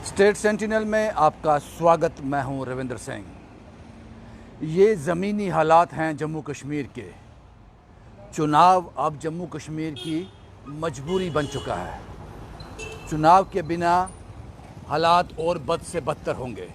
State sentinel में आपका स्वागत। मैं हूं रविंद्र सिंह। ये ज़मीनी हालात हैं जम्मू कश्मीर के। चुनाव अब जम्मू कश्मीर की मजबूरी बन चुका है। चुनाव के बिना हालात और बद से बदतर होंगे।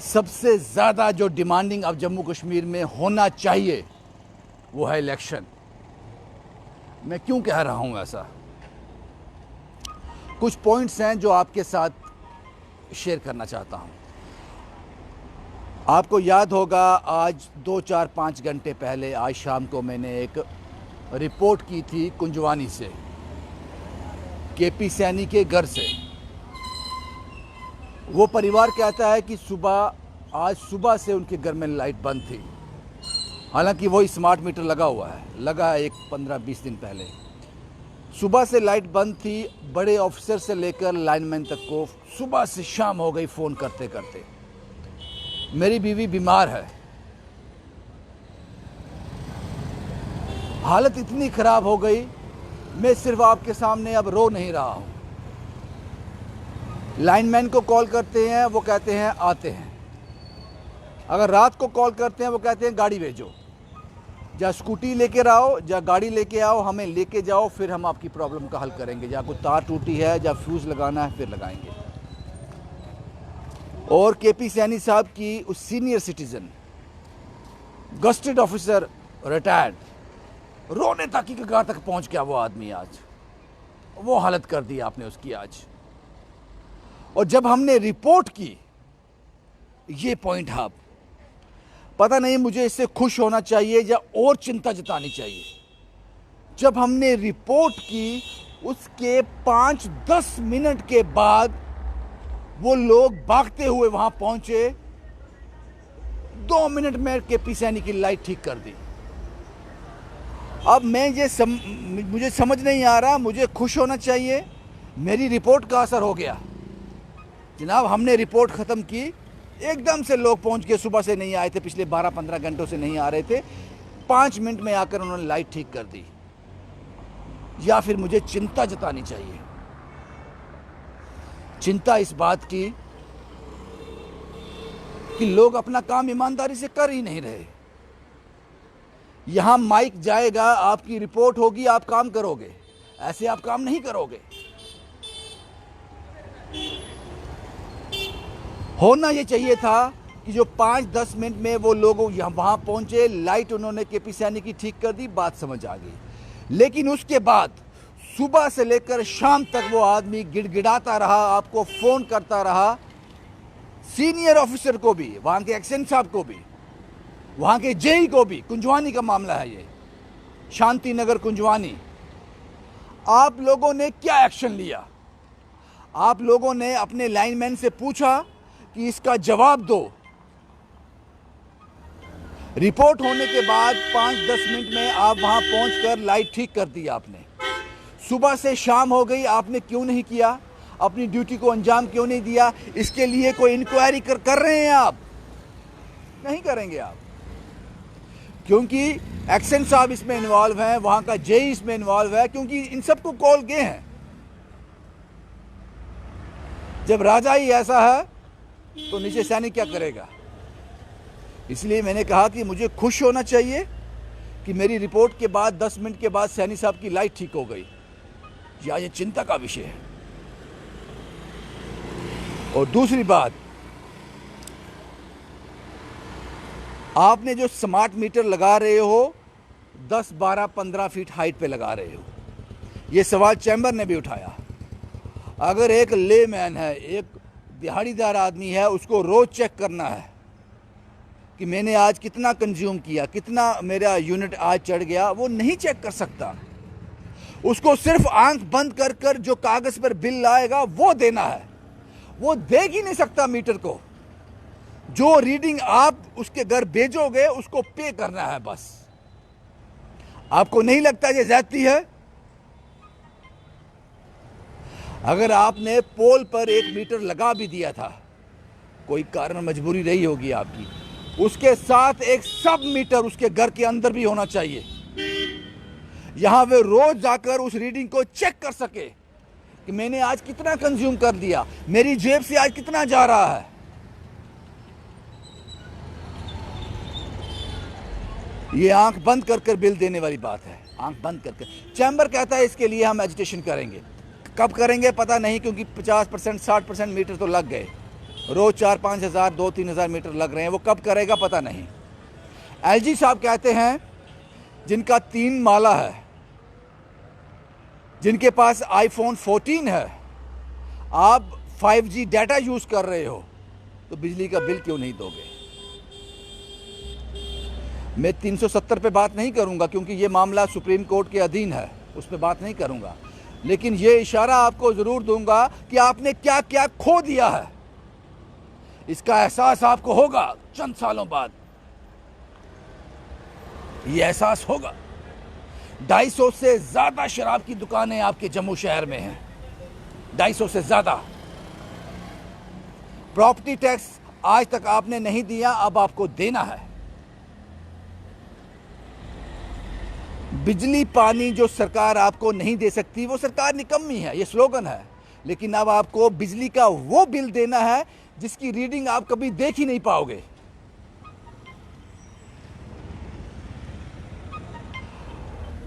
सबसे ज़्यादा जो डिमांडिंग अब जम्मू कश्मीर में होना चाहिए वो है इलेक्शन। मैं क्यों कह रहा हूं ऐसा? कुछ पॉइंट्स हैं जो आपके साथ शेयर करना चाहता हूं। आपको याद होगा, आज 2-4-5 घंटे पहले आज शाम को मैंने एक रिपोर्ट की थी कुंजवानी से, केपी सैनी के घर से। वो परिवार कहता है कि आज सुबह से उनके घर में लाइट बंद थी। हालांकि वही स्मार्ट मीटर लगा हुआ है, लगा है एक 15-20 दिन पहले। सुबह से लाइट बंद थी। बड़े ऑफिसर से लेकर लाइनमैन तक को सुबह से शाम हो गई फ़ोन करते करते। मेरी बीवी बीमार है। हालत इतनी ख़राब हो गई, मैं सिर्फ आपके सामने अब रो नहीं रहा हूँ। लाइनमैन को कॉल करते हैं, वो कहते हैं आते हैं। अगर रात को कॉल करते हैं वो कहते हैं गाड़ी भेजो, या स्कूटी लेके आओ, या गाड़ी लेके आओ, हमें लेके जाओ, फिर हम आपकी प्रॉब्लम का हल करेंगे। या कोई तार टूटी है या फ्यूज़ लगाना है फिर लगाएंगे। और केपी सैनी साहब की उस senior citizen, gazetted officer, retired, रोने तक की कगार तक पहुंच गया वो आदमी। आज वो हालत कर दी आपने उसकी आज। और जब हमने रिपोर्ट की, ये पॉइंट आप पता नहीं मुझे इससे खुश होना चाहिए या और चिंता जतानी चाहिए। जब हमने रिपोर्ट की, उसके 5-10 मिनट के बाद वो लोग भागते हुए वहां पहुंचे। 2 मिनट में केपी सैनी की लाइट ठीक कर दी। अब मुझे समझ नहीं आ रहा, मुझे खुश होना चाहिए, मेरी रिपोर्ट का असर हो गया। जनाब, हमने रिपोर्ट ख़त्म की, एकदम से लोग पहुंच गए। सुबह से नहीं आए थे, पिछले 12-15 घंटों से नहीं आ रहे थे। 5 मिनट में आकर उन्होंने लाइट ठीक कर दी। या फिर मुझे चिंता जतानी चाहिए, चिंता इस बात की कि लोग अपना काम ईमानदारी से कर ही नहीं रहे। यहां माइक जाएगा, आपकी रिपोर्ट होगी, आप काम करोगे। ऐसे आप काम नहीं करोगे। होना ये चाहिए था कि जो 5-10 मिनट में वो लोग वहां पहुंचे, लाइट उन्होंने केपी सैनी की ठीक कर दी, बात समझ आ गई। लेकिन उसके बाद सुबह से लेकर शाम तक वो आदमी गिड़गिड़ाता रहा, आपको फ़ोन करता रहा। सीनियर ऑफिसर को भी, वहां के एक्शन साहब को भी, वहां के जेई को भी। कुंजवानी का मामला है ये, शांति नगर कुंजवानी। आप लोगों ने क्या एक्शन लिया? आप लोगों ने अपने लाइनमैन से पूछा कि इसका जवाब दो। रिपोर्ट होने के बाद 5-10 मिनट में आप वहां पहुंचकर लाइट ठीक कर दी आपने। सुबह से शाम हो गई, आपने क्यों नहीं किया? अपनी ड्यूटी को अंजाम क्यों नहीं दिया? इसके लिए कोई इंक्वायरी कर रहे हैं आप? नहीं करेंगे आप, क्योंकि एक्शन साहब इसमें इन्वॉल्व हैं, वहां का जेई इसमें इन्वॉल्व है, क्योंकि इन सबको कॉल गए हैं। जब राजा ही ऐसा है तो नीचे सैनिक क्या करेगा? इसलिए मैंने कहा कि मुझे खुश होना चाहिए कि मेरी रिपोर्ट के बाद 10 मिनट के बाद सैनी साहब की लाइट ठीक हो गई। ये चिंता का विषय है। और दूसरी बात, आपने जो स्मार्ट मीटर लगा रहे हो 10, 12, 15 फीट हाइट पे लगा रहे हो, ये सवाल चैम्बर ने भी उठाया। अगर एक लेमैन है, एक दिहाड़ीदार आदमी है, उसको रोज चेक करना है कि मैंने आज कितना कंज्यूम किया, कितना मेरा यूनिट आज चढ़ गया, वो नहीं चेक कर सकता। उसको सिर्फ आंख बंद कर कर जो कागज पर बिल आएगा वो देना है। वो देख ही नहीं सकता मीटर को। जो रीडिंग आप उसके घर भेजोगे उसको पे करना है बस। आपको नहीं लगता ये ज्यादती है? अगर आपने पोल पर एक मीटर लगा भी दिया था, कोई कारण मजबूरी रही होगी आपकी, उसके साथ एक सब मीटर उसके घर के अंदर भी होना चाहिए। यहां वे रोज जाकर उस रीडिंग को चेक कर सके कि मैंने आज कितना कंज्यूम कर दिया, मेरी जेब से आज कितना जा रहा है। ये आंख बंद कर कर बिल देने वाली बात है, आंख बंद कर कर। चैम्बर कहता है इसके लिए हम एजिटेशन करेंगे, कब करेंगे पता नहीं, क्योंकि 50% 60% मीटर तो लग गए, रोज 4-5 हज़ार 2-3 हज़ार मीटर लग रहे हैं, वो कब करेगा पता नहीं। एलजी साहब कहते हैं जिनका 3 माला है, जिनके पास iPhone 14 है, आप 5G डाटा यूज कर रहे हो तो बिजली का बिल क्यों नहीं दोगे। मैं 370 पे बात नहीं करूंगा क्योंकि ये मामला सुप्रीम कोर्ट के अधीन है, उस पर बात नहीं करूंगा, लेकिन ये इशारा आपको जरूर दूंगा कि आपने क्या क्या खो दिया है। इसका एहसास आपको होगा चंद सालों बाद, ये एहसास होगा। 250 से ज्यादा शराब की दुकानें आपके जम्मू शहर में हैं, 250 से ज्यादा। प्रॉपर्टी टैक्स आज तक आपने नहीं दिया, अब आपको देना है। बिजली पानी जो सरकार आपको नहीं दे सकती वो सरकार निकम्मी है, ये स्लोगन है, लेकिन अब आपको बिजली का वो बिल देना है जिसकी रीडिंग आप कभी देख ही नहीं पाओगे।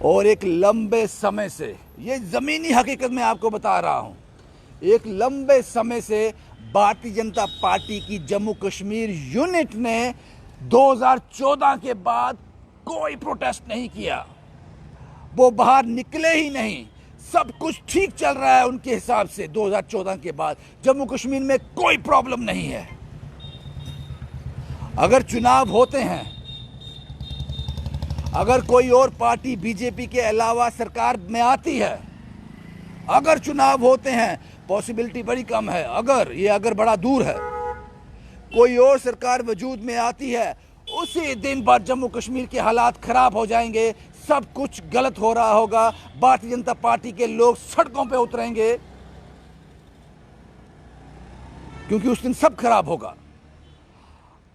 और एक लंबे समय से, ये जमीनी हकीकत में आपको बता रहा हूं, एक लंबे समय से भारतीय जनता पार्टी की जम्मू कश्मीर यूनिट ने 2014 के बाद कोई प्रोटेस्ट नहीं किया, वो बाहर निकले ही नहीं, सब कुछ ठीक चल रहा है उनके हिसाब से। 2014 के बाद जम्मू कश्मीर में कोई प्रॉब्लम नहीं है। अगर चुनाव होते हैं, अगर कोई और पार्टी बीजेपी के अलावा सरकार में आती है, अगर चुनाव होते हैं, पॉसिबिलिटी बड़ी कम है, अगर बड़ा दूर है, कोई और सरकार वजूद में आती है, उसी दिन बाद जम्मू कश्मीर के हालात खराब हो जाएंगे, सब कुछ गलत हो रहा होगा, भारतीय जनता पार्टी के लोग सड़कों पे उतरेंगे, क्योंकि उस दिन सब खराब होगा।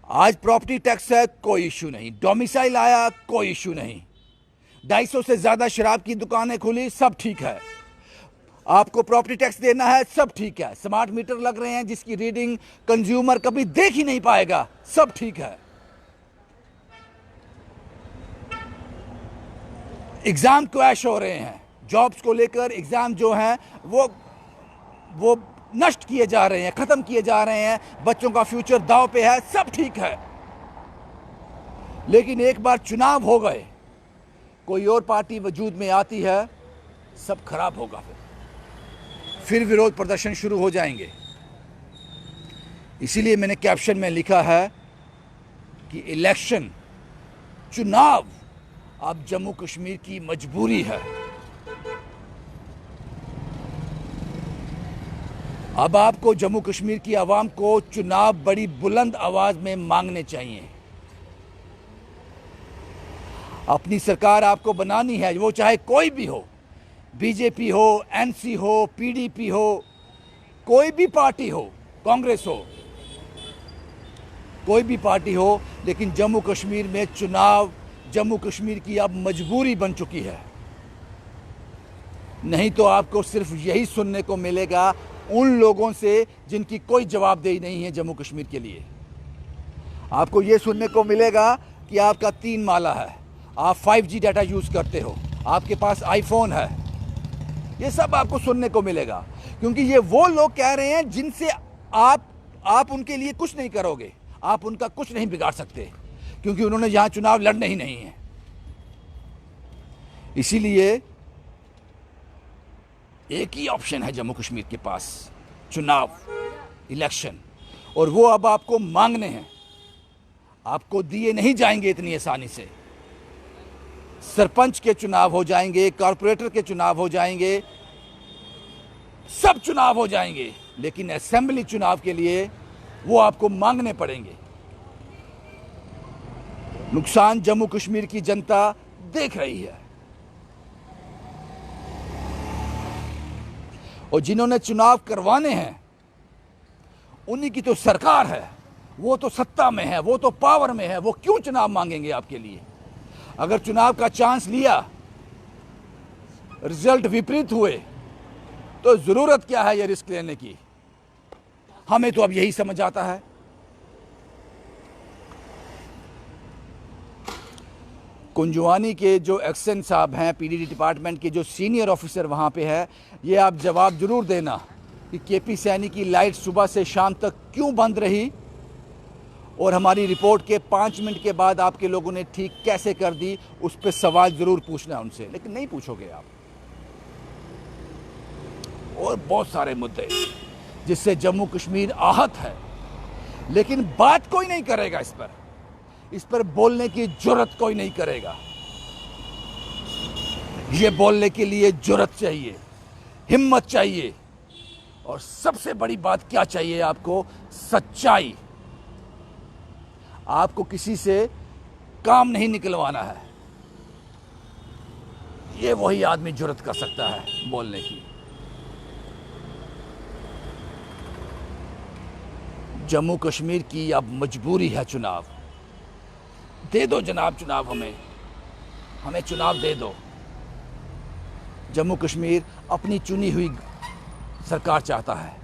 आज प्रॉपर्टी टैक्स है, कोई इश्यू नहीं, डोमिसाइल आया, कोई इश्यू नहीं, 250 से ज्यादा शराब की दुकानें खुली, सब ठीक है। आपको प्रॉपर्टी टैक्स देना है, सब ठीक है। स्मार्ट मीटर लग रहे हैं जिसकी रीडिंग कंज्यूमर कभी देख ही नहीं पाएगा, सब ठीक है। एग्जाम क्रैश हो रहे हैं, जॉब्स को लेकर एग्जाम जो हैं वो नष्ट किए जा रहे हैं, खत्म किए जा रहे हैं, बच्चों का फ्यूचर दांव पे है, सब ठीक है। लेकिन एक बार चुनाव हो गए, कोई और पार्टी वजूद में आती है, सब खराब होगा। फिर विरोध प्रदर्शन शुरू हो जाएंगे। इसीलिए मैंने कैप्शन में लिखा है कि इलेक्शन, चुनाव अब जम्मू कश्मीर की मजबूरी है। अब आपको जम्मू कश्मीर की आवाम को चुनाव बड़ी बुलंद आवाज में मांगने चाहिए। अपनी सरकार आपको बनानी है, वो चाहे कोई भी हो, बीजेपी हो, एनसी हो, पीडीपी हो, कोई भी पार्टी हो, कांग्रेस हो, कोई भी पार्टी हो, लेकिन जम्मू कश्मीर में चुनाव जम्मू कश्मीर की अब मजबूरी बन चुकी है। नहीं तो आपको सिर्फ यही सुनने को मिलेगा उन लोगों से जिनकी कोई जवाबदेही नहीं है जम्मू कश्मीर के लिए। आपको यह सुनने को मिलेगा कि आपका 3 माला है, आप 5G डाटा यूज करते हो, आपके पास आईफोन है, ये सब आपको सुनने को मिलेगा, क्योंकि ये वो लोग कह रहे हैं जिनसे आप उनके लिए कुछ नहीं करोगे, आप उनका कुछ नहीं बिगाड़ सकते, क्योंकि उन्होंने यहां चुनाव लड़ने ही नहीं है। इसीलिए एक ही ऑप्शन है जम्मू कश्मीर के पास, चुनाव, इलेक्शन, और वो अब आपको मांगने हैं, आपको दिए नहीं जाएंगे इतनी आसानी से। सरपंच के चुनाव हो जाएंगे, कॉर्पोरेटर के चुनाव हो जाएंगे, सब चुनाव हो जाएंगे, लेकिन असेंबली चुनाव के लिए वो आपको मांगने पड़ेंगे। नुकसान जम्मू कश्मीर की जनता देख रही है, और जिन्होंने चुनाव करवाने हैं उन्हीं की तो सरकार है, वो तो सत्ता में है, वो तो पावर में है, वो क्यों चुनाव मांगेंगे आपके लिए। अगर चुनाव का चांस लिया, रिजल्ट विपरीत हुए, तो ज़रूरत क्या है ये रिस्क लेने की? हमें तो अब यही समझ आता है। कुंजवानी के जो एक्शन साहब हैं, पीडीडी डिपार्टमेंट के जो सीनियर ऑफिसर वहाँ पे है, ये आप जवाब ज़रूर देना कि केपी सैनी की लाइट सुबह से शाम तक क्यों बंद रही और हमारी रिपोर्ट के 5 मिनट के बाद आपके लोगों ने ठीक कैसे कर दी। उस पर सवाल ज़रूर पूछना उनसे, लेकिन नहीं पूछोगे आप। और बहुत सारे मुद्दे जिससे जम्मू कश्मीर आहत है, लेकिन बात कोई नहीं करेगा इस पर बोलने की जुर्रत कोई नहीं करेगा। ये बोलने के लिए जुर्रत चाहिए, हिम्मत चाहिए, और सबसे बड़ी बात क्या चाहिए आपको? सच्चाई। आपको किसी से काम नहीं निकलवाना है। ये वही आदमी जुर्रत कर सकता है बोलने की। जम्मू कश्मीर की अब मजबूरी है चुनाव। दे दो जनाब चुनाव, हमें चुनाव दे दो। जम्मू कश्मीर अपनी चुनी हुई सरकार चाहता है,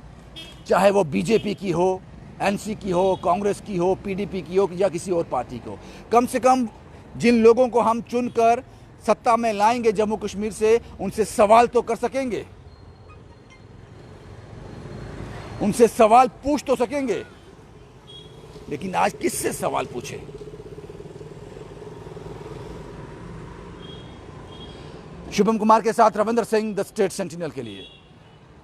चाहे वो बीजेपी की हो, एनसी की हो, कांग्रेस की हो, पीडीपी की हो या किसी और पार्टी को। कम से कम जिन लोगों को हम चुनकर सत्ता में लाएंगे जम्मू कश्मीर से, उनसे सवाल तो कर सकेंगे, उनसे सवाल पूछ तो सकेंगे। लेकिन आज किससे सवाल पूछे? शुभम कुमार के साथ Ravindra Singh, the state sentinel के लिए।